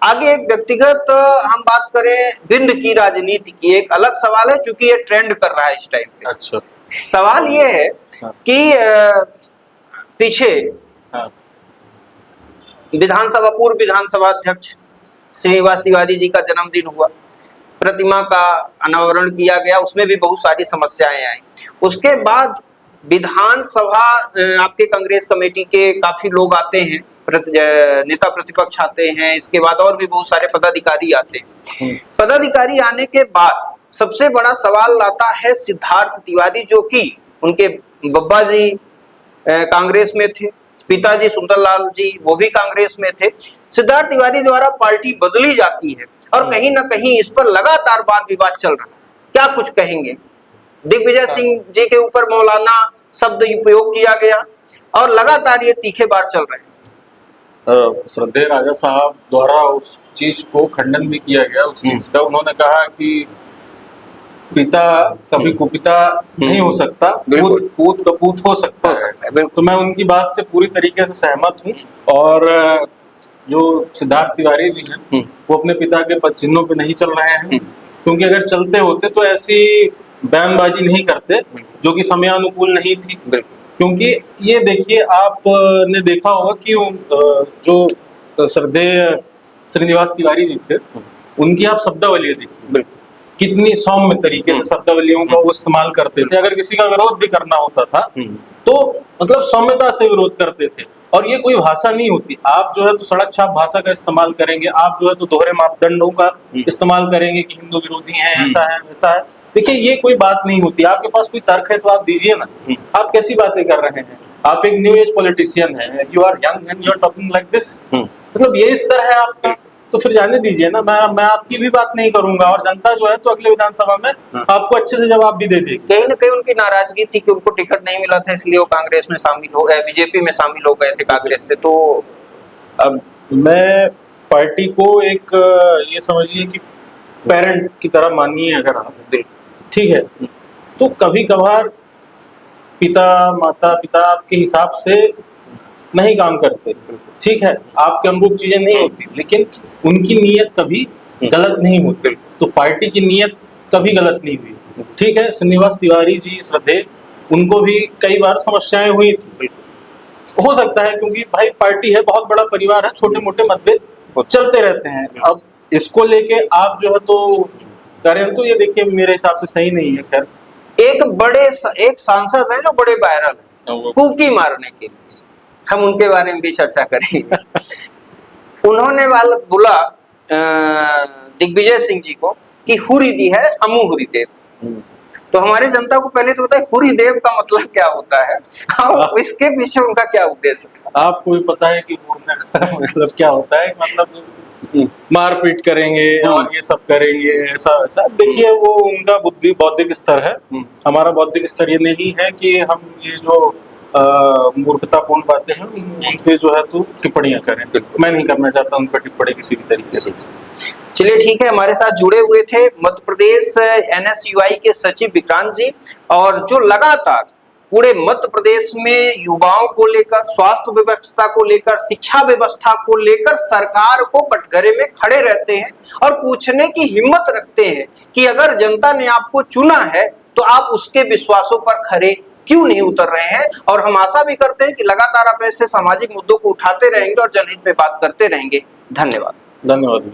आगे एक व्यक्तिगत हम बात करें बिंद की राजनीति की, एक अलग सवाल है क्योंकि ये ट्रेंड कर रहा है इस टाइम पे। अच्छा। सवाल ये है कि पीछे विधानसभा पूर्व विधानसभा अध्यक्ष श्रीनिवास तिवारी जी का जन्मदिन हुआ, प्रतिमा का अनावरण किया गया, उसमें भी बहुत सारी समस्याएं आई। उसके बाद विधानसभा आपके कांग्रेस कमेटी के काफी लोग आते हैं, नेता प्रतिपक्ष आते हैं, इसके बाद और भी बहुत सारे पदाधिकारी आते हैं। पदाधिकारी आने के बाद सबसे बड़ा सवाल आता है सिद्धार्थ तिवारी, जो कि उनके बब्बा जी कांग्रेस में थे, पिताजी सुंदरलाल जी वो भी कांग्रेस में थे। सिद्धार्थ तिवारी द्वारा पार्टी बदली जाती है और कहीं ना कहीं इस पर लगातार वाद विवाद चल रहा है, क्या कुछ कहेंगे? दिग्विजय सिंह जी के ऊपर मौलाना शब्द उपयोग किया गया और लगातार ये तीखे बार चल रहे हैं। श्रद्धेय राजा साहब द्वारा उस चीज को खंडन भी किया गया, उस चीज का। उन्होंने कहा कि पिता कभी कुपिता नहीं हो सकता, पूत कपूत हो सकता है। तो मैं उनकी बात से पूरी तरीके से सहमत हूँ। और जो सिद्धार्थ तिवारी जी हैं वो अपने पिता के पद चिन्हों पे नहीं चल रहे हैं, क्योंकि अगर चलते होते तो ऐसी बयानबाजी नहीं करते जो कि समयानुकूल नहीं थी। क्योंकि ये देखिए, आपने देखा होगा कि जो श्रद्धेय श्रीनिवास तिवारी जी थे, उनकी आप शब्दावली देखिए, कितनी सौम्य तरीके से शब्दावलियों का वो इस्तेमाल करते थे। अगर किसी का विरोध भी करना होता था तो मतलब सौम्यता से विरोध करते थे। और ये कोई भाषा नहीं होती, आप जो है तो सड़क छाप भाषा का इस्तेमाल करेंगे, आप जो है तो दोहरे मापदंडों का इस्तेमाल करेंगे कि हिंदू विरोधी हैं, ऐसा है वैसा है। देखिए, ये कोई बात नहीं होती। आपके पास कोई तर्क है तो आप दीजिए ना। आप कैसी बातें कर रहे हैं? आप एक न्यू एज पॉलिटिशियन है, you are young and you are talking like this. मतलब ये स्तर है आपका, तो फिर जाने दीजिए ना। मैं आपकी भी बात नहीं करूंगा, और जनता जो है तो अगले विधानसभा में आपको अच्छे से जवाब भी दे देगी। कहीं ना कहीं उनकी नाराजगी थी कि उनको टिकट नहीं मिला था, इसलिए वो कांग्रेस में शामिल हो गए, बीजेपी में शामिल हो गए थे कांग्रेस से। तो अब मैं पार्टी को एक ये समझिए कि पेरेंट की तरह मानिए अगर आप, ठीक है, तो कभी कभार माता पिता आपके हिसाब से नहीं काम करते, ठीक है, आपके अनुरूप चीजें नहीं होती, लेकिन उनकी नीयत कभी गलत नहीं होती। तो पार्टी की नीयत कभी गलत नहीं हुई, ठीक है। श्रीनिवास तिवारी जी श्रद्धेय, उनको भी कई बार समस्याएं हुई थी, हो सकता है, क्योंकि भाई पार्टी है, बहुत बड़ा परिवार है, छोटे मोटे मतभेद चलते रहते हैं। अब इसको लेके आप जो है तो करें तो ये देखिए मेरे हिसाब से सही नहीं है। खैर, एक सांसद है जो बड़े वायरल है कुकी मारने के लिए, हम उनके बारे में भी चर्चा करेंगे। उन्होंने बोला दिग्विजय सिंह जी को कि हुरी दी है हमू हुरी देव। तो हमारे जनता को पहले तो बताए हुरी देव का मतलब क्या होता है और इसके पीछे उनका क्या उद्देश्य था? आपको भी पता है कि हुरने का मतलब क्या होता है? मतलब मारपीट करेंगे और ये सब करेंगे, ऐसा वैसा। देखिए, वो उनका बौद्धिक स्तर है, हमारा बौद्धिक स्तर ये नहीं है कि हम ये जो मूर्खतापूर्ण बातें हैं उन पे जो है तो टिप्पणियां करें। मैं नहीं करना चाहता उन पर टिप्पणी किसी भी तरीके से। चलिए ठीक है, हमारे साथ जुड़े हुए थे मध्य प्रदेश NSUI के सचिव विक्रांत जी, और जो लगातार पूरे मध्य प्रदेश में युवाओं को लेकर, स्वास्थ्य व्यवस्था को लेकर, शिक्षा व्यवस्था को लेकर सरकार को कटघरे में खड़े रहते हैं और पूछने की हिम्मत रखते हैं कि अगर जनता ने आपको चुना है तो आप उसके विश्वासों पर खरे क्यों नहीं उतर रहे हैं। और हम आशा भी करते हैं कि लगातार आप ऐसे सामाजिक मुद्दों को उठाते रहेंगे और जनहित में बात करते रहेंगे। धन्यवाद। धन्यवाद।